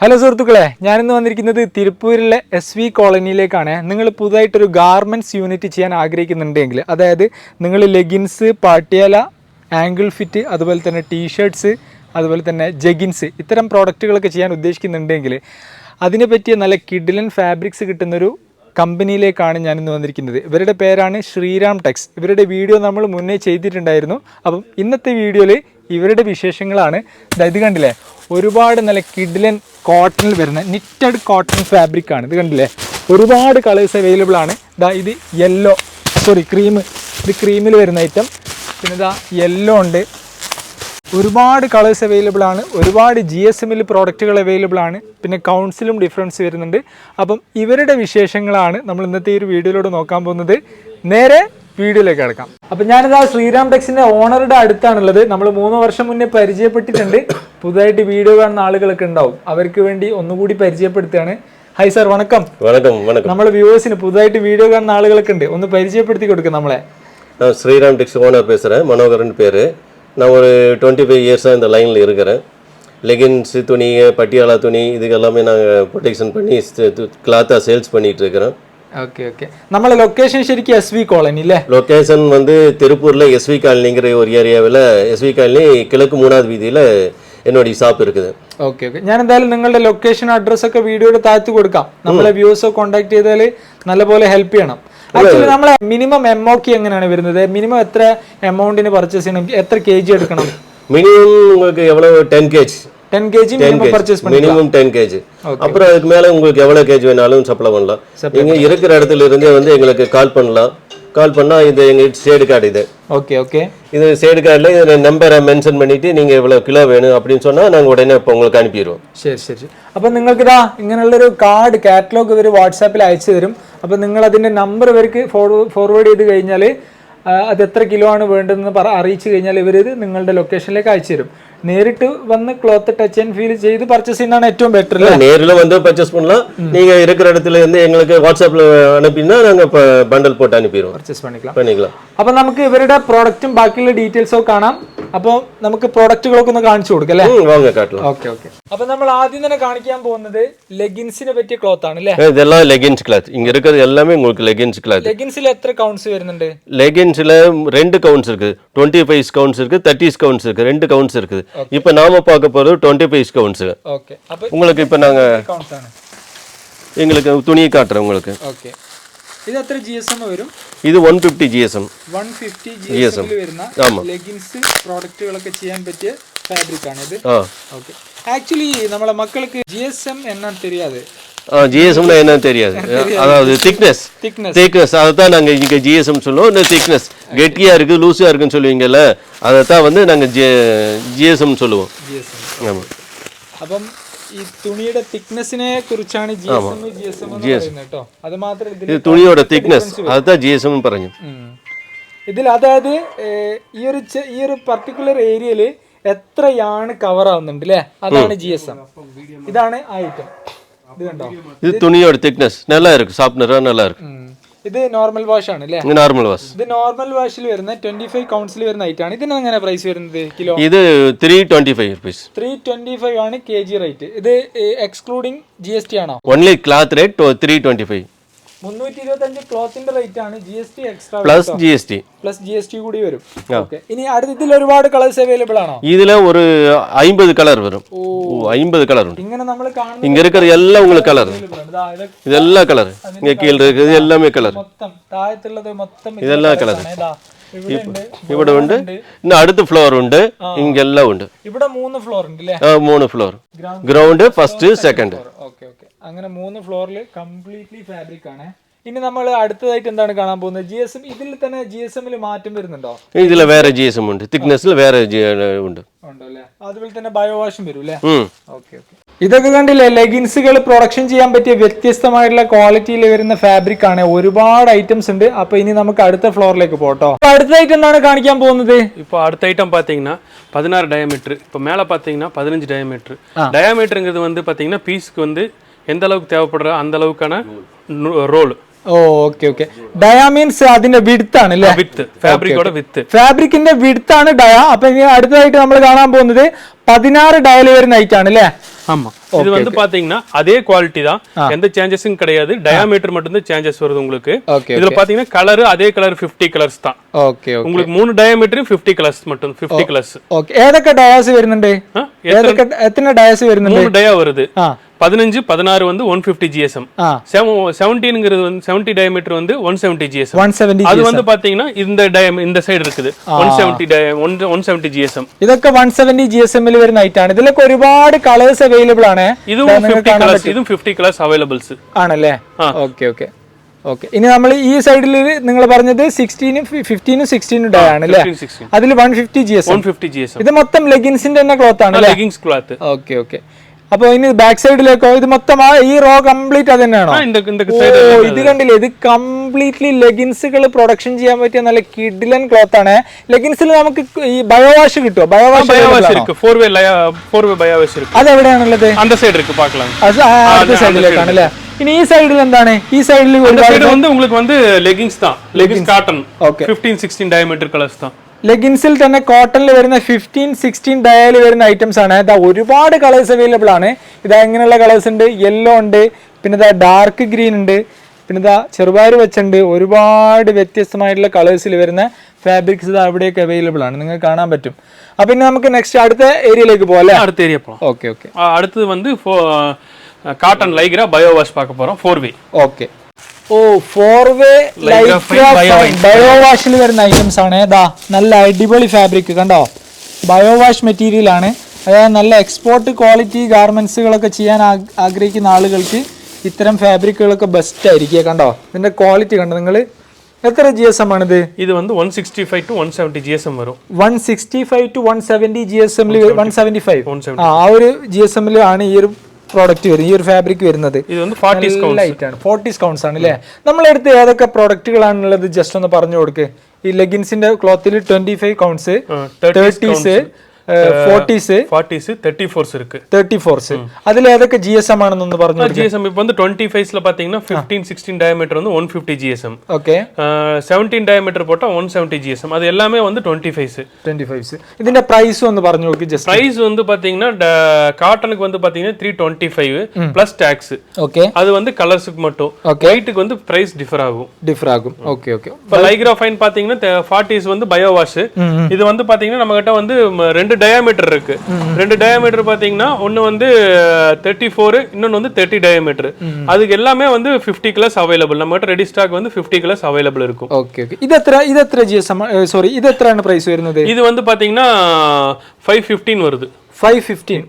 Hello സുഹൃത്തുക്കളെ, ഞാനിന്ന് വന്നിരിക്കുന്നത് തിരുപ്പൂരിലെ SV കോളനിയിലേക്കാണ്. നിങ്ങൾ പുതുതായിട്ടൊരു ഗാർമെൻറ്റ്സ് യൂണിറ്റ് ചെയ്യാൻ ആഗ്രഹിക്കുന്നുണ്ടെങ്കിൽ, അതായത് നിങ്ങൾ ലെഗിൻസ്, പാട്ടിയാല, ആംഗിൾ ഫിറ്റ്, അതുപോലെ തന്നെ ടീഷർട്ട്സ്, അതുപോലെ തന്നെ ജഗിൻസ്, ഇത്തരം പ്രോഡക്റ്റുകളൊക്കെ ചെയ്യാൻ ഉദ്ദേശിക്കുന്നുണ്ടെങ്കിൽ അതിനെ പറ്റിയ നല്ല കിഡിലൻ ഫാബ്രിക്സ് കിട്ടുന്നൊരു കമ്പനിയിലേക്കാണ് ഞാനിന്ന് വന്നിരിക്കുന്നത്. ഇവരുടെ പേരാണ് ശ്രീറാം ടെക്സ്. ഇവരുടെ വീഡിയോ നമ്മൾ മുന്നേ ചെയ്തിട്ടുണ്ടായിരുന്നു. അപ്പം ഇന്നത്തെ വീഡിയോയിൽ ഇവരുടെ വിശേഷങ്ങളാണ്. ഇത് കണ്ടില്ലേ, ഒരുപാട് നല്ല കിഡിലൻ കോട്ടണിൽ വരുന്ന നിറ്റഡ് കോട്ടൺ ഫാബ്രിക് ആണ്. ഇത് കണ്ടില്ലേ, ഒരുപാട് കളേഴ്സ് അവൈലബിൾ ആണ്. ഇത് ഇത് ക്രീമിൽ വരുന്ന ഐറ്റം. പിന്നെ യെല്ലോ ഉണ്ട്. ഒരുപാട് കളേഴ്സ് അവൈലബിൾ ആണ്. ഒരുപാട് GSMൽ പ്രോഡക്റ്റുകൾ അവൈലബിൾ ആണ്. പിന്നെ കൗൺസിലും ഡിഫറൻസ് വരുന്നുണ്ട്. അപ്പം ഇവരുടെ വിശേഷങ്ങളാണ് നമ്മൾ ഇന്നത്തെ ഈ ഒരു വീഡിയോയിലൂടെ നോക്കാൻ പോകുന്നത്. നേരെ വീഡിയോയിലേക്ക് കിടക്കാം. അപ്പം ഞാനിതാ ശ്രീറാം ടെക്സിന്റെ ഓണറുടെ അടുത്താണുള്ളത്. നമ്മൾ 3 വർഷം മുന്നേ പരിചയപ്പെട്ടിട്ടുണ്ട്. പുതുതായിട്ട് വീഡിയോ കാണുന്ന ആളുകളൊക്കെ ഉണ്ടാവും, അവർക്ക് വേണ്ടി ഒന്നുകൂടി പരിചയപ്പെടുത്തുകയാണ്. ഹായ് സാർ, വണക്കം. നമ്മളെ വ്യൂവേഴ്സിന് പുതുതായിട്ട് വീഡിയോ കാണുന്ന ആളുകളൊക്കെ ഉണ്ട്, ഒന്ന് പരിചയപ്പെടുത്തി കൊടുക്കും നമ്മളെ. ஸ்ரீராம் டெக்ஸ் ஓனர் பேசுகிறேன், மனோகரன் பேர். நான் ஒரு 25 இயர்ஸாக இந்த லைனில் இருக்கிறேன். லெகின்ஸு துணி, பட்டியாலா துணி, இதுக்கு எல்லாமே நாங்கள் ப்ரொடெக்ஷன் பண்ணி கிளாத்தாக சேல்ஸ் பண்ணிகிட்டு இருக்கிறோம். Okay okay. നമ്മളെ ലൊക്കേഷൻ ശരിക്കും SV കോളനി അല്ലേ? லொக்கேஷன் வந்து திருப்பூரில் SV காலனிங்கிற ஒரு ஏரியாவில், SV காலனி கிழக்கு 3வது வீதியில் என்னுடைய ஷாப் இருக்குது. Okay okay. ഞാൻ എന്തായാലും നിങ്ങളുടെ ലൊക്കേഷൻ അഡ്രസ് ഒക്കെ വീഡിയോയുടെ താഴത്ത് കൊടുക്കാം. നമ്മളെ വ്യൂവേഴ്സ് കോൺടാക്ട് ചെയ്താൽ നല്ലപോലെ ഹെൽപ്പ് ചെയ്യണം. ആക്ച്വലി നമ്മളെ മിനിമം MOQ എങ്ങനെയാണ് വരുന്നത്? മിനിമം എത്ര എമൗണ്ടിന് പർച്ചേസ് ചെയ്യണം? എത്ര kg എടുക്കണം? மினிமம் உங்களுக்கு எவ்வளோ 10 kg. 10 kg மினிமம் பர்ச்சேஸ் பண்ணிக்கலாம். Minimum 10 kg. அப்புறம் அதுக்கு மேலே உங்களுக்கு எவ்வளோ kg வேணாலும் சப்ளை பண்ணலாம். நீங்கள் இருக்கிற இடத்துல இருந்தே வந்து எங்களுக்கு கால் பண்ணலாம். கால் பண்ணால் இது எங்கள் ஷேடு கார்டு. இது ஓகே ஓகே. இது ஷேடு கார்டில் இதில் நம்பரை மென்ஷன் பண்ணிவிட்டு நீங்கள் இவ்வளோ கிலோ வேணும் அப்படின்னு சொன்னால் நாங்கள் உடனே இப்போ உங்களுக்கு அனுப்பிடுவோம். ശരി ശരി. അപ്പം നിങ്ങൾക്കിതാ ഇങ്ങനെയുള്ളൊരു കാർഡ് കാറ്റലോഗ് ഇവർ വാട്സാപ്പിൽ അയച്ചു തരും. അപ്പം നിങ്ങൾ അതിൻ്റെ നമ്പർ ഇവർക്ക് ഫോർവേഡ് ചെയ്ത് കഴിഞ്ഞാൽ അത് എത്ര കിലോ ആണ് വേണ്ടതെന്ന് അറിയിച്ചു കഴിഞ്ഞാൽ ഇവർ ഇത് നിങ്ങളുടെ ലൊക്കേഷനിലേക്ക് അയച്ചു തരും. നേരിട്ട് വന്ന് ക്ലോത്ത് ടച്ച് ആൻഡ് ഫീൽ ചെയ്ത് പർച്ചേസ് ചെയ്യുന്നതാണ് ഏറ്റവും ബെറ്റർ അല്ലേ? நேரில் வந்து பர்ச்சேஸ் பண்ணலாம். நீங்கள் இருக்கிற இடத்துல இருந்து எங்களுக்கு வாட்ஸ்அப்பில் அனுப்பினா நாங்கள் இப்போ பண்டல் போட்டு அனுப்பிடுவோம். പർച്ചേസ് பண்ணிக்கலாம். അപ്പം നമുക്ക് ഇവരുടെ പ്രോഡക്റ്റും ബാക്കിയുള്ള ഡീറ്റെയിൽസും ഒക്കെ കാണാം. അപ്പോൾ നമുക്ക് പ്രോഡക്റ്റുകളൊക്കെ ഒന്ന് കാണിച്ചു കൊടുക്കാം അല്ലേ? வாங்க காட்டலாம். Okay okay. അപ്പം നമ്മൾ ആദ്യം തന്നെ കാണിക്കാൻ പോകുന്നത് ലെഗിൻസിനെ പറ്റിയ ക്ലോത്ത് ആണ് അല്ലേ? இதெல்லாம் லெகின்ஸ் கிளாத். இங்கே இருக்கிறது எல்லாமே உங்களுக்கு லெகின்ஸ் கிளாத். ലെഗിൻസിൽ എത്ര കൗണ്ട്സ് വരുന്നുണ്ട്? லெகின்ஸில் 2 கவுண்ட்ஸ் இருக்குது. 25 கவுண்ட்ஸ் இருக்குது, 30 கவுண்ட்ஸ் இருக்குது, 2 கவுண்ட்ஸ் இருக்குது. இப்போ நாம பார்க்க போகிறது 25 கவுண்ட்ஸ். ஓகே. அப்போ உங்களுக்கு இப்போ நாங்கள் കൗണ്ട്സ് ആണ്. எங்களுக்கு துணியை காட்டுறோம் உங்களுக்கு. ഓക്കെ. ഇത് എത്ര GSM വരും? ഇത് 150 GSM. 150 GSM വരുന്ന ലെഗിൻസ് പ്രോഡക്റ്റുകളൊക്കെ ചെയ്യാൻ പറ്റിയ ഫാബ്രിക് ആണ് ഇത്. ഓക്കെ. ആക്ച്വലി നമ്മളെ മക്കൾക്ക് GSM എന്നാ தெரியாது. GSMனா என்னன்னு தெரியாது. அதாவது திக்னஸ் அதைத்தான் நாங்கள் இங்கே GSM சொல்லுவோம். இந்த திக்னஸ் கெட்டியாக இருக்குது, லூஸாக இருக்குன்னு சொல்லுவீங்கல்ல, அதைத்தான் வந்து நாங்கள் GSM சொல்லுவோம். ஆமாம். അപ്പം ഈ തുണിയുടെ തിക്നെസ്സിനെ കുറിച്ചാണ് GSM പറയുന്നത് കേട്ടോ. അത് മാത്രമല്ല, ഇത് തുണിയുടെ തിക്നെസ്, അതാ GSM പറഞ്ഞു. ഇതിൽ അതായത് ഈ ഒരു പർട്ടിക്കുലർ ഏരിയയിൽ എത്ര യാണ് കവർ ആവുന്നുണ്ട് അല്ലേ, അതാണ് GSM. ഇതാണ് ഐറ്റം. ഇത് കണ്ടോ, ഇത് തുണിയുടെ തിക്നെസ് நல்லா இருக்கு, ஷார்ப்னரா நல்லா இருக்கு. ഇത് നോർമൽ വാഷ് ആണ് അല്ലേ? Normal wash. ഇത് നോർമൽ വാഷിൽ വരുന്ന 25 കൗണ്ട്സിൽ വരുന്ന ഐറ്റാണ്. ഇതിന് എങ്ങനെ പ്രൈസ് വരുന്നത് കിലോ? ഇത് 325 rupees. 325 ആണ് kg റേറ്റ്. ഇത് എക്സ്ക്ലൂഡിംഗ് GST ആണോ? Only cloth rate 325. 325 ക്ലോത്തിന്റെ റേറ്റ് ആണ്. GST എക്സ്ട്രാ പ്ലസ് GST കൂടി വരും. ഓക്കേ. ഇനി അടുത്ത ഇതിൽ ഒരുപാട് കളേഴ്സ് അവൈലബിൾ ആണോ? ഇതില് ഒരു 50 കളർ വരും. 50 കളർ ഉണ്ട്. ഇങ്ങനെ നമ്മൾ കാണുന്ന இங்க இருக்கிற எல்லாம் உங்களுக்கு கலர். இதெல்லாம் கலர். இங்க கீழ இருக்குது எல்லாமே கலர். മൊത്തം താഴത്തുള്ളത് മൊത്തം இதெல்லாம் கலர். ഇവിടെ ഉണ്ട്. ഇന്ന് അടുത്ത ഫ്ലോർ ഉണ്ട്. ഇങ്ങെല്ലാം ഉണ്ട്. ഇവിടെ 3 ഫ്ലോർ ഉണ്ട് അല്ലേ? 3 floor. Ground, first, second. Okay okay. അങ്ങനെ 3 ഫ്ലോറിൽ കംപ്ലീറ്റ്ലി ഫാബ്രിക് ആണ്. ഇനി നമ്മൾ അടുത്തതായിട്ട് എന്താണ് കാണാൻ പോകുന്നത്? GSM. ഇതിൽ തന്നെ GSMൽ മാറ്റം വരുന്നുണ്ടോ? ഇതിൽ വേറെ GSM ഉണ്ട്. തിക്നെസ്സിൽ വേറെ ഉണ്ട്. ഉണ്ടല്ലേ? അതുപോലെ തന്നെ ബയോ വാഷും വരും അല്ലേ? Okay okay. ഇതൊക്കെ കണ്ടില്ലേ, ലെഗിൻസുകൾ പ്രൊഡക്ഷൻ ചെയ്യാൻ പറ്റിയ വ്യത്യസ്തമായിട്ടുള്ള ക്വാളിറ്റിയിൽ വരുന്ന ഫാബ്രിക് ആണ്. ഒരുപാട് ഐറ്റംസ് ഉണ്ട്. അപ്പൊ ഇനി നമുക്ക് അടുത്ത ഫ്ലോറിലേക്ക് പോട്ടോ. അടുത്തതായിട്ട് എന്താണ് കാണിക്കാൻ പോകുന്നത്? இப்போ அடுத்த ஐட்டம் பார்த்தீங்கன்னா 16 டயாமீட்டர். இப்போ மேலே பார்த்தீங்கன்னா 15 டயாமீட்டர். டயாமீட்டருங்கிறது வந்து பார்த்தீங்கன்னா பீஸ்க்கு வந்து எந்த அளவுக்கு தேவைப்படுற அந்த அளவுக்கான roll. Okay okay. Dia means അതിന്റെ വിഡ്ത്ത് ആണ് അല്ലേ? ഫാബ്രിക്കിന്റെ വിഡ്ത്ത് ആണ് ഡയ. അപ്പൊ ഇനി അടുത്തതായിട്ട് നമ്മൾ കാണാൻ പോകുന്നത് 16 ഡയൽ വരുന്ന ഐറ്റ് ആണ് അല്ലേ? ஆமா இது வந்து பாத்தீங்கன்னா அதே குவாலிட்டி தான், எந்த சேஞ்சஸும் கிடையாது, டயாமீட்டர் மட்டும் தான் சேஞ்சஸ் வருது உங்களுக்கு. இதுல பாத்தீங்கன்னா கலர் அதே கலர் 50 கலர்ஸ் தான். ഓക്കെ உங்களுக்கு 3 ഡയമീറ്ററും 50 കളേഴ്സ് மட்டும் 50 കളേഴ്സ്. ഓക്കെ ഏതൊക്കെ ഡയാസ് വരുന്നുണ്ട്? ഏതൊക്കെ എത്ര ഡയാസ് വരുന്നുണ്ട്? 3 ഡയ வருது. 15 16 வந்து 150 GSM, 17ங்கிறது வந்து 70 ഡയമീറ്റർ வந்து 170 GSM. 170 அது வந்து பாத்தீங்கன்னா இந்த சைடு இருக்குது 170 GSM. ഇതൊക്കെ 170 GSM ൽ വരുന്ന ഐറ്റാണ്. ഇതിലൊക്കെ ഒരുപാട് കളേഴ്സ് അവൈലബിൾ ആണ്. ഇതും 50 കളേഴ്സ്, ഇതും 50 കളേഴ്സ് അവൈലബിൾസ് ആണല്ലേ? Okay okay okay. ഇനി നമ്മൾ ഈ സൈഡിൽ നിങ്ങൾ പറഞ്ഞത് 16 15 16 ഡേ ആണ് അല്ലേ? അതിൽ 150 GSM. ഇത് മൊത്തം ലെഗിൻസിന്റെ തന്നെ ക്ലോത്ത് ആണ്, ലെഗിൻസ് ക്ലോത്ത്. Okay okay. അപ്പൊ ഇനി ബാക്ക് സൈഡിലേക്കോ? ഇത് മൊത്തം ഈ റോ കംപ്ലീറ്റ് അത് തന്നെയാണോ? ഇത് കണ്ടില്ലേ, ഇത് കംപ്ലീറ്റ്ലി ലെഗിൻസുകൾ പ്രൊഡക്ഷൻ ചെയ്യാൻ പറ്റിയ നല്ല കിഡിലൻ ക്ലോത്ത് ആണ്. ലെഗിൻസിൽ നമുക്ക് ഈ ബയോവാഷ് കിട്ടുമോ? ബയോവാഷ് അതെവിടെയാണുള്ളത്? അടുത്ത സൈഡിലേക്കാണ് അല്ലേ? ഇനി ഈ സൈഡിൽ എന്താണ്? ഈ സൈഡിൽ ലെഗിൻസ് தான், ലെഗിൻസ് காட்டன் 15 16 ഡയമീറ്റർ കളേഴ്സ് தான். ലെഗിൻസിൽ തന്നെ കോട്ടണിൽ വരുന്ന 15 16 ഡയയിൽ വരുന്ന ഐറ്റംസ് ആണ്. ഇതാ ഒരുപാട് കളേഴ്സ് അവൈലബിൾ ആണ്. ഇതാ ഇങ്ങനെയുള്ള കളേഴ്സ് ഉണ്ട്, യെല്ലോ ഉണ്ട്, പിന്നെ ഇതാ ഡാർക്ക് ഗ്രീൻ ഉണ്ട്, പിന്നെ ഇതാ ചെറുപയർ വെച്ചുണ്ട്. ഒരുപാട് വ്യത്യസ്തമായിട്ടുള്ള കളേഴ്സിൽ വരുന്ന ഫാബ്രിക്സ് ഇതാ അവിടെയൊക്കെ അവൈലബിൾ ആണ്, നിങ്ങൾക്ക് കാണാൻ പറ്റും. അപ്പൊ ഇനി നമുക്ക് നെക്സ്റ്റ് അടുത്ത ഏരിയയിലേക്ക് പോകാം. അടുത്ത ഏരിയ പോകാം. Okay okay. അടുത്തത് வந்து காட்டன் லைக்ரா பயோ வாஷ் பார்க்க போறோம். 4 வே. ഓക്കെ. ഓ 4 വേ ബയോ വാഷിൽ വരുന്ന ഐറ്റംസ് ആണ്. ഇതാ നല്ല അടിപൊളി ഫാബ്രിക് കണ്ടോ, ബയോ വാഷ് മെറ്റീരിയൽ ആണ്. അതായത് നല്ല എക്സ്പോർട്ട് ക്വാളിറ്റി ഗാർമെന്റ്സുകളൊക്കെ ചെയ്യാൻ ആഗ്രഹിക്കുന്ന ആളുകൾക്ക് ഇത്തരം ഫാബ്രിക്കുകളൊക്കെ ബെസ്റ്റ് ആയിരിക്കുക. കണ്ടോ ഇതിന്റെ ക്വാളിറ്റി കണ്ടോ നിങ്ങൾ? എത്ര GSM ആണിത്? ഇത് வந்து 165 to 170 GSM വരും. 165 to 170 GSM 175 ആ ഒരു GSM ആണ് ഈ ഒരു പ്രോഡക്റ്റ് വരും, ഈ ഒരു ഫാബ്രിക് വരുന്നത്. ഇത് 40 ഡിസ്കൗണ്ട്സ് ആണ് അല്ലേ? നമ്മളെടുത്ത് ഏതൊക്കെ പ്രോഡക്റ്റുകളാണുള്ളത് ജസ്റ്റ് ഒന്ന് പറഞ്ഞു കൊടുക്ക്. ഈ ലെഗിൻസിന്റെ ക്ലോത്തിൽ 25 കൗണ്ട്സ്, 30s, 40s, 34s இருக்கு. 34s അതിൽ ഏതൊക്കെ GSM ആണെന്ന് പറഞ്ഞു. GSM இப்போ வந்து 25ல பாத்தீங்கன்னா 15 16 டயமீட்டர் வந்து 150 GSM. ஓகே. 17 டயமீட்டர் போட்டா 170 GSM. அது எல்லாமே வந்து 25s. ഇതിന്റെ പ്രൈസ് ഒന്ന് പറഞ്ഞു നോക്ക് ജസ്റ്റ്. பிரைஸ் வந்து பாத்தீங்கன்னா காட்டனுக்கு வந்து பாத்தீங்கன்னா 325 பிளஸ் டாக்ஸ். ஓகே. அது வந்து கலர்ஸ்க்கு மட்டும். வெயிட்க்கு வந்து பிரைஸ் டிஃபர் ஆகும். Okay okay. இப்போ லைக்ரா ஃபைன் பாத்தீங்கன்னா 40s வந்து பயோ வாஷ். இது வந்து பாத்தீங்கன்னா நம்ம கிட்ட வந்து ரெண்டு டயாமீட்டர் இருக்கு. ரெண்டு டயாமீட்டர் பாத்தீங்கன்னா ஒன்னு வந்து 34, இன்னொன்னு வந்து 30 டயாமீட்டர். அதுக்கு எல்லாமே வந்து 50 கலர்ஸ் அவைலபிள். நம்ம கிட்ட ரெடி ஸ்டாக் வந்து 50 கலர்ஸ் அவைலபிள் இருக்கும். Okay okay. ഇത് എത്ര GSM സോറി ഇത് എത്രയാണ് പ്രൈസ് വരുന്നത്? ഇത് வந்து பாத்தீங்கன்னா 515 வருது. 515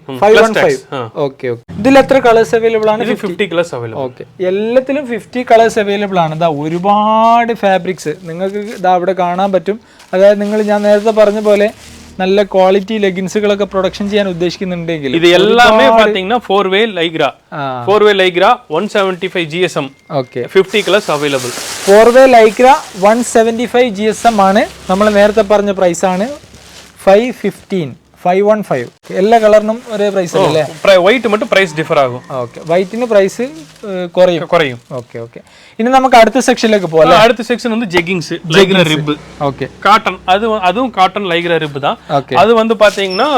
ഓക്കെ ഓക്കെ. ഇതിൽ എത്ര കളേഴ്സ് അവൈലബിൾ ആണ്? 50 കളേഴ്സ് അവൈലബിൾ. ഓക്കെ. എല്ലാത്തിലും 50 കളേഴ്സ് അവൈലബിൾ ആണ്. ഇതാ ഒരുപാട് ഫാബ്രിക്സ് നിങ്ങൾക്ക് ഇതാ അവിടെ കാണാൻ പറ്റും. അതായത് നിങ്ങൾ ഞാൻ നേരത്തെ പറഞ്ഞ പോലെ നല്ല ക്വാളിറ്റി ലെഗിൻസുകളൊക്കെ പ്രൊഡക്ഷൻ ചെയ്യാൻ ഉദ്ദേശിക്കുന്നുണ്ടെങ്കിൽ ഇത് എല്ലാമേ പാത്തീங்கன்னா 4 വേ ലൈഗ്ര 175 GSM. ഓക്കെ. 50 colours available. 4 വേ ലൈഗ്ര 175 GSM ആണ്. നമ്മൾ നേരത്തെ പറഞ്ഞ പ്രൈസ് ആണ് 515 എല്ലാ കളറിനും ഒരേ പ്രൈസ് അല്ലേ? വൈറ്റ് மட்டும் പ്രൈസ് ഡിഫർ ആകും. ഓക്കെ. വൈറ്റിന് പ്രൈസ് കുറയും. Okay okay. ഇനി നമുക്ക് അടുത്ത സെക്ഷനിലേക്ക് പോകാം. അടുത്ത സെക്ഷൻ வந்து jeggings lycra rib. Okay. Cotton அதுவும் காட்டன் லைக்ரா ரிப் தான். அது வந்து பாத்தீங்கன்னா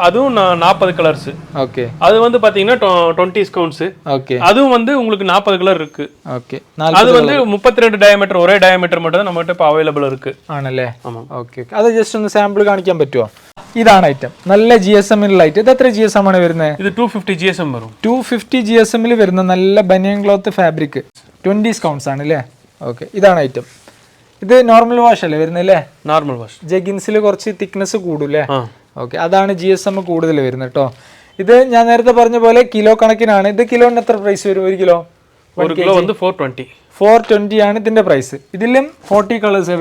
அதுவும் 40 கலர்ஸ். ஓகே. அது வந்து பாத்தீங்கன்னா 20 கவுண்ட்ஸ். ஓகே. அதுவும் வந்து உங்களுக்கு 40 கலர் இருக்கு. ஓகே. அது வந்து 32 டயாமீட்டர் ഒരേ ഡയമീറ്റർ மட்டும் நம்ம கிட்ட അവൈലബിൾ இருக்கு. ആണല്ലേ? Okay okay. അത് ജസ്റ്റ് ഒന്ന് സാമ്പിൾ കാണിക്കാൻ പറ്റുമോ? ഇതാണ് ഐറ്റം, നല്ല GSM ലൈറ്റ്. ഇത് എത്ര GSM ആണ് വരുന്നത്? ഇത് 250 GSM വരും. 250 GSM വരുന്ന നല്ല ബനിയൻ ക്ലോത്ത് ഫാബ്രിക് 20 കൗണ്ട്സ് ആണ് അല്ലേ? ഓക്കെ. ഇതാണ് ഐറ്റം. ഇത് നോർമൽ വാഷ് അല്ലേ വരുന്നത് അല്ലേ? Normal wash. ജഗിൻസിൽ കുറച്ച് തിക്നെസ് കൂടൂല്ലേ? ഓക്കെ. അതാണ് GSM കൂടുതൽ വരുന്നത് കേട്ടോ. ഇത് ഞാൻ നേരത്തെ പറഞ്ഞ പോലെ കിലോ കണക്കിനാണ്. ഇത് കിലോന് എത്ര പ്രൈസ് വരും? 1 കിലോ வந்து 420 ആണ് ഇതിന്റെ പ്രൈസ്. ഇതിലും 40 കളേഴ്സ്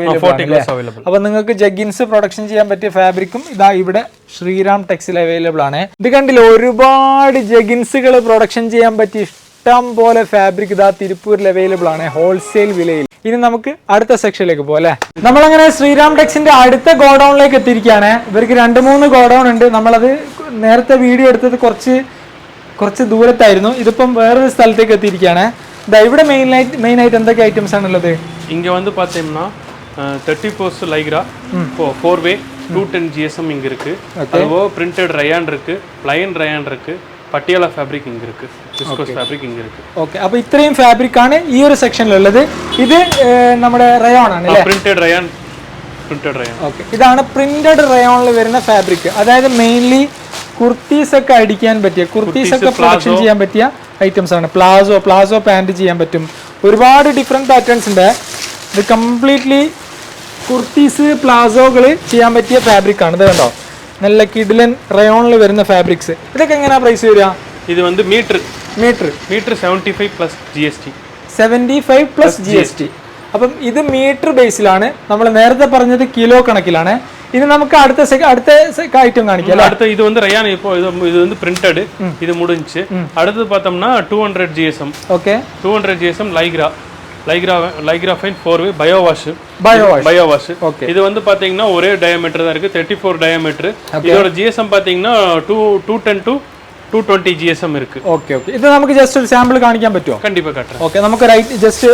അവൈലബിൾ. അപ്പൊ നിങ്ങൾക്ക് ജഗിൻസ് പ്രൊഡക്ഷൻ ചെയ്യാൻ പറ്റിയ ഫാബ്രിക്കും ഇതാ ഇവിടെ ശ്രീറാം ടെക്സിൽ അവൈലബിൾ ആണ്. ഇത് കണ്ടില്ല, ഒരുപാട് ജഗിൻസുകൾ പ്രൊഡക്ഷൻ ചെയ്യാൻ പറ്റിയ ഇഷ്ടം പോലെ ഫാബ്രിക് ഇതാ തിരുപ്പൂരിൽ അവൈലബിൾ ആണ് ഹോൾസെയിൽ വിലയിൽ. ഇനി നമുക്ക് അടുത്ത സെക്ഷനിലേക്ക് പോകാം അല്ലേ? നമ്മളങ്ങനെ ശ്രീറാം ടെക്സിന്റെ അടുത്ത ഗോഡൌണിലേക്ക് എത്തിയിരിക്കുകയാണ്. ഇവർക്ക് 2-3 ഗോഡൌൺ ഉണ്ട്. നമ്മളത് നേരത്തെ വീഡിയോ എടുത്തത് കുറച്ച് ദൂരത്തായിരുന്നു. ഇതിപ്പം വേറൊരു സ്ഥലത്തേക്ക് എത്തിയിരിക്കുകയാണ്. ഇവിടെ മെയിൻ ആയിട്ട് എന്തൊക്കെ ഐറ്റംസ് ആണുള്ളത്? இங்க வந்து பாத்தீங்கன்னா 34s லைக்ரா 4 வே 210 GSM இங்க இருக்கு. அதுவோ பிரிண்டட் ரயான் இருக்கு, ப்ளைன் ரயான் இருக்கு, പട്ടിയാല ഫാബ്രിക് ഇങ്ങ ഇருக்கு വിസ്കോസ് ഫാബ്രിക് ഇങ്ങ ഇருக்கு ഓക്കെ. അപ്പോൾ ഇത്രയും ഫാബ്രിക് ആണ് ഈ ഒരു സെക്ഷനിലുള്ളത്. ഇത് നമ്മുടെ റയോൺ ആണ് അല്ലേ? Printed rayon. ഓക്കെ. ഇതാണ് പ്രിന്റഡ് റയോണിൽ വരുന്ന ഫാബ്രിക്. അതായത് മെയിൻലി കുർത്തീസ് ഒക്കെ അടിക്കാൻ പറ്റിയ, കുർത്തീസ് ഒക്കെ പ്രൊഡക്ഷൻ ചെയ്യാൻ പറ്റിയ ഐറ്റംസ് ആണ്. പ്ലാസോ പാൻറ് ചെയ്യാൻ പറ്റും. ഒരുപാട് ഡിഫറെന്റ് പാറ്റേൺസ് ഉണ്ട്. ഇത് കംപ്ലീറ്റ്ലി കുർത്തീസ് പ്ലാസോകൾ ചെയ്യാൻ പറ്റിയ ഫാബ്രിക് ആണ്. ഇത് കണ്ടോ, നല്ല കിഡിലൻ റയോണിൽ വരുന്ന ഫാബ്രിക്സ്. ഇതൊക്കെ എങ്ങനെയാ പ്രൈസ് വരിക? ഇത് വന്ന് metre 75 plus GST. 75 plus GST. അപ്പം ഇത് മീറ്റർ ബേസിലാണ്. നമ്മൾ നേരത്തെ പറഞ്ഞത് കിലോ കണക്കിലാണ്. ഇനി നമുക്ക് അടുത്ത ഐറ്റം കാണിക്കാം. അടുത്ത ഇത് வந்து ரயான். இப்போ இது வந்து பிரிண்டட். இது முடிஞ்சு. அடுத்து பார்த்தோம்னா 200 GSM. Okay. 200 GSM Lycra fine 4 வே பயோ வாஷ். ஓகே. இது வந்து பாத்தீங்கன்னா ஒரே டயாமீட்டர் தான் இருக்கு, 34 டயாமீட்டர். இதோட GSM பாத்தீங்கன்னா 210 to 220 GSM இருக்கு. ഓക്കെ. ഇത് നമുക്ക് ജസ്റ്റ് ഒരു സാമ്പിൾ കാണിക്കാൻ പറ്റുമോ? കണ്ടിപ്പാ കാട്ടുறேன். ഓക്കെ. നമുക്ക് റൈറ്റ് ജസ്റ്റ്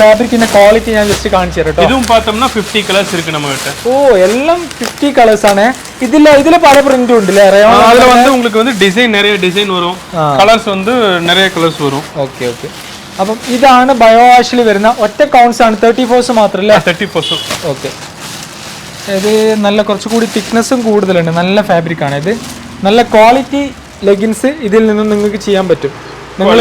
ഫാബ്രിക്കിന്റെ ക്വാളിറ്റി ഞാൻ ജസ്റ്റ് കാണിച്ചു തരാം കേട്ടോ. ഇതും பார்த்தோம்னா 50 കളേഴ്സ് இருக்கு நம்ம கிட்ட. ഓ, എല്ലാം 50 കളേഴ്സ് ആണ്. ഇതില് പല പ്രിന്റും ഉണ്ട് അല്ലേ? റയോൺ அதுல வந்து உங்களுக்கு வந்து நிறைய டிசைன் வரும், கலர்ஸ் வந்து நிறைய கலர்ஸ் வரும். ഓക്കെ. അപ്പം ഇതാണ് ബയോ വാഷിൽ വരുന്ന ഒറ്റ കൗണ്ട്സ് ആണ്. 34 മാത്രമല്ലേ? 34. ഓക്കെ. ഇത് നല്ല കുറച്ചുകൂടി തിക്നെസ്സും കൂടുതലുണ്ട്. നല്ല ഫാബ്രിക് ആണ് ഇത്. നല്ല ക്വാളിറ്റി ലെഗിൻസ് ഇതിൽ നിന്നും നിങ്ങൾക്ക് ചെയ്യാൻ പറ്റും. നിങ്ങൾ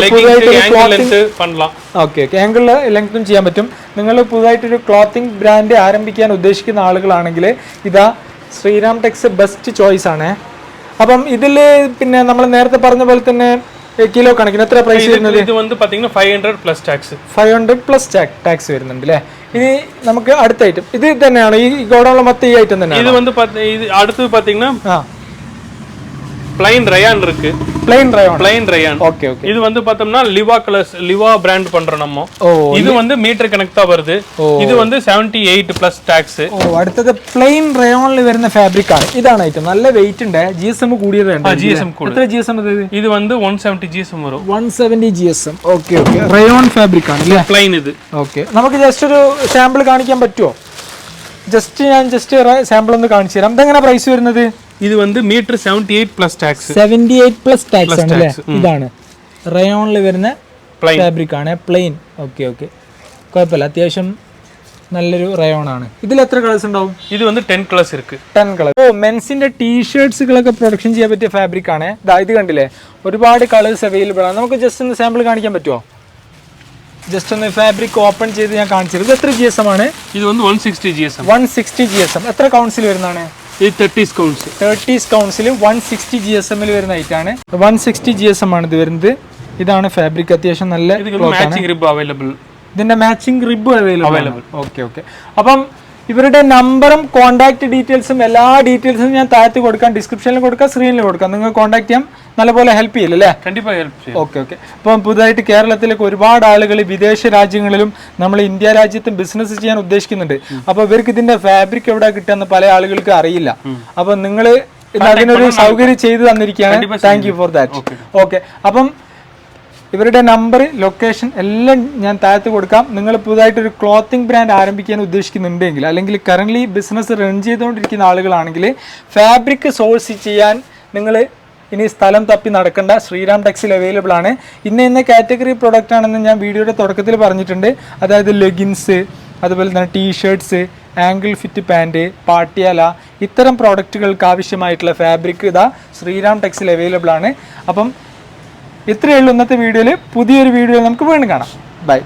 ആംഗിൾ ലെങ്ത്തും ചെയ്യാൻ പറ്റും. നിങ്ങൾ പുതുതായിട്ടൊരു ക്ലോത്തിങ് ബ്രാൻഡ് ആരംഭിക്കാൻ ഉദ്ദേശിക്കുന്ന ആളുകളാണെങ്കിൽ ഇതാ ശ്രീറാം ടെക്സ് ബെസ്റ്റ് ചോയ്സ് ആണ്. അപ്പം ഇതിൽ പിന്നെ നമ്മൾ നേരത്തെ പറഞ്ഞ പോലെ തന്നെ കിലോ കണക്കിന് എത്ര പ്രൈസ് വരുന്നത്? ഇത് வந்து பாத்தீங்கன்னா 500 പ്ലസ് ടാക്സ്. 500 പ്ലസ് ടാക്സ് വരുന്നുണ്ട് അല്ലേ? ഇനി നമുക്ക് അടുത്ത ഐറ്റം ഇത് തന്നെയാണ്. ഈ ഗോഡൗണിലെ മൊത്തം ഈ ഐറ്റം തന്നെയാണ്. ഇത് வந்து അടുത്തത് பாத்தீங்கன்னா plain rayon இருக்கு. plain rayon. ஓகே. இது வந்து பார்த்தோம்னா லிவா பிராண்ட் பண்றோம் நம்ம. இது வந்து மீட்டர் கணக்கு தான் வருது. இது வந்து 78 പ്ലസ് ടാക്സ്. അടുത്തത് plain rayon ൽ വരുന്ന ഫാബ്രിക് ആണ്. ഇതാണ് ഐറ്റം. നല്ല വെയിറ്റ് ഉണ്ട്. GSM കൂടിയതാണ്. GSM കൂടി. എത്ര GSM ഇത്? ഇത് வந்து 170 GSM വരും. 170 GSM. ഓക്കെ. rayon ഫാബ്രിക് ആണ് അല്ലേ? plain ഇത്. ഓക്കെ. നമുക്ക് ജസ്റ്റ് ഒരു സാമ്പിൾ കാണിക്കാൻ പറ്റുമോ? ഞാൻ സാമ്പിൾ ഒന്ന് കാണിച്ചു തരാം. ഇതെങ്ങനെ പ്രൈസ് വരുന്നത്? ഇത് வந்து metre 78 plus tax. 78 plus tax ആണ് അല്ലേ? ഇതാണ് റയോണിൽ വരുന്ന ഫാബ്രിക് ആണ്. പ്ലെയിൻ. ഓക്കെ. കുഴപ്പമില്ല. അത്യാവശ്യം നല്ലൊരു റയോൺ ആണ്. ഇതിൽ എത്ര കളേഴ്സ് ഉണ്ടാവും? ഇത് வந்து 10 കളേഴ്സ് ഇருக்கு. 10 കളേഴ്സ്. ഓ, മെൻസിന്റെ ടീഷർട്സുകളൊക്കെ പ്രൊഡക്ഷൻ ചെയ്യാൻ പറ്റിയ ഫാബ്രിക് ആണ്. ഇത് കണ്ടില്ലേ, ഒരുപാട് കളേഴ്സ് അവൈലബിൾ ആണ്. നമുക്ക് ജസ്റ്റ് ഒന്ന് സാമ്പിൾ കാണിക്കാൻ പറ്റുമോ? ജസ്റ്റ് ഒന്ന് ഫാബ്രിക് ഓപ്പൺ ചെയ്ത് ഞാൻ കാണിച്ചത്. ഇത് എത്ര GSM ആണ്? ഇത് வந்து 160 GSM. 160 GSM. എത്ര കൗൺസിൽ വരുന്നതാണ്? ഇത് 30 കൗൺസ്. 30 കൗൺസിൽ 160 GSM വരുന്ന ഐറ്റം ആണ്. 160 GSM ആണ് ഇത് വരുന്നത്. ഇതാണ് ഫാബ്രിക്. അത്യാവശ്യം നല്ല മാച്ചിങ് റിബ് അവൈലബിൾ. ഇതിന്റെ മാച്ചിങ് റിബ് അവൈലബിൾ. ഓക്കെ. അപ്പം ഇവരുടെ നമ്പറും കോൺടാക്ട് ഡീറ്റെയിൽസും എല്ലാ ഡീറ്റെയിൽസും ഞാൻ താഴത്ത് കൊടുക്കാം, ഡിസ്ക്രിപ്ഷനിൽ കൊടുക്കാം, സ്ക്രീനിൽ കൊടുക്കാം. നിങ്ങൾ കോൺടാക്ട് ചെയ്യാം. നല്ലപോലെ ഹെൽപ്പ് ചെയ്യില്ലേ? ഓക്കെ. അപ്പം പുതുതായിട്ട് കേരളത്തിലേക്ക് ഒരുപാട് ആളുകൾ വിദേശ രാജ്യങ്ങളിലും നമ്മൾ ഇന്ത്യ രാജ്യത്തും ബിസിനസ് ചെയ്യാൻ ഉദ്ദേശിക്കുന്നുണ്ട്. അപ്പൊ ഇവർക്ക് ഇതിന്റെ ഫാബ്രിക് എവിടെ കിട്ടുമെന്ന് പല ആളുകൾക്ക് അറിയില്ല. അപ്പൊ നിങ്ങൾ അതിനൊരു സൗകര്യം ചെയ്തു തന്നിരിക്കുകയാണ്. Thank you for that. Okay. അപ്പം ഇവരുടെ നമ്പർ, ലൊക്കേഷൻ എല്ലാം ഞാൻ താഴത്ത് കൊടുക്കാം. നിങ്ങൾ പുതുതായിട്ടൊരു ക്ലോത്തിങ് ബ്രാൻഡ് ആരംഭിക്കാൻ ഉദ്ദേശിക്കുന്നുണ്ടെങ്കിൽ, അല്ലെങ്കിൽ കറന്റ് ബിസിനസ് റൺ ചെയ്തുകൊണ്ടിരിക്കുന്ന ആളുകളാണെങ്കിൽ ഫാബ്രിക് സോഴ്സ് ചെയ്യാൻ നിങ്ങൾ ഇനി സ്ഥലം തപ്പി നടക്കേണ്ട. ശ്രീറാം ടെക്സിൽ അവൈലബിൾ ആണ്. ഇന്ന കാറ്റഗറി പ്രൊഡക്റ്റ് ആണെന്ന് ഞാൻ വീഡിയോയുടെ തുടക്കത്തിൽ പറഞ്ഞിട്ടുണ്ട്. അതായത് ലെഗിൻസ്, അതുപോലെ തന്നെ t shirts, angle fit pant, Patiala, ഇത്തരം പ്രോഡക്റ്റുകൾക്ക് ആവശ്യമായിട്ടുള്ള ഫാബ്രിക് ഇതാ ശ്രീറാം ടെക്സിൽ അവൈലബിൾ ആണ്. അപ്പം ഇത്രയേ ഉള്ളൂ ഇന്നത്തെ വീഡിയോയിൽ. പുതിയൊരു വീഡിയോയിൽ നമുക്ക് വീണ്ടും കാണാം. ബൈ.